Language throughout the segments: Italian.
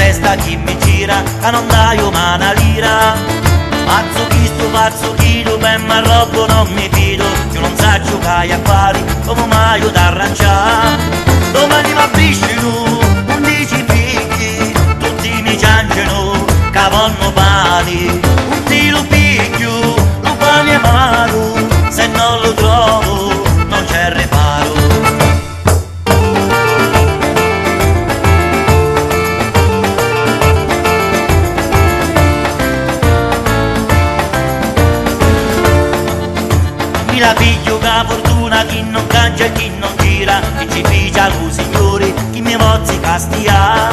testa chi mi gira, che non dai una lira. Mazzo chi sto pazzo chilo, per me robo non mi fido, io non so giocare a pari, come mai io t'arrangiare. Domani mi avvicino, 11 figli, tutti mi ciangiano, che vanno pari. Un tiro picchio, lo pane amaro, se non lo trovo non c'è riparo. Mi la piglio che fortuna, chi non cangia e chi non gira, chi ci pigia lo signore, chi mi mozzi castia.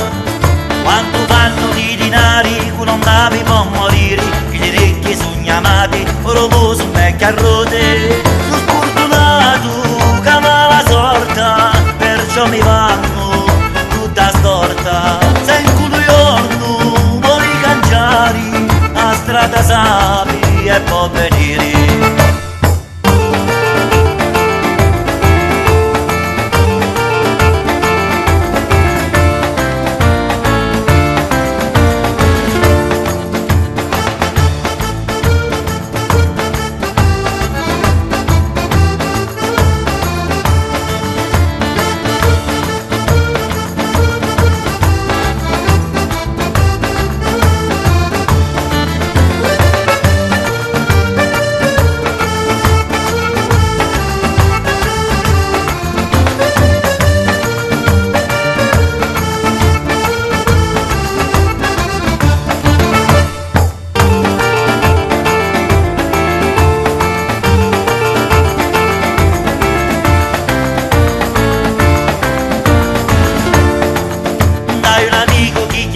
Quanto fanno di dinari, che non davi può morire, chi le orecchie sognamati, oro su vecchie a rode. Sono sfortunato che mi la sorta, perciò mi vanno tutta storta. Se in culo giorno vuoi cangiare, a strada sapi e può venire.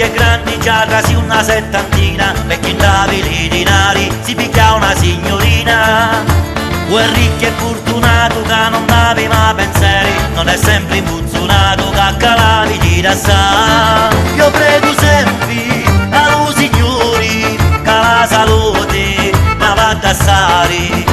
È grande già quasi una settantina, perché in davi di dinari si picchia una signorina. O è ricco e fortunato che non aveva pensieri, non è sempre impuzzonato che calavi di sa. Io prego sempre allo signori che la salute mi va a tassare.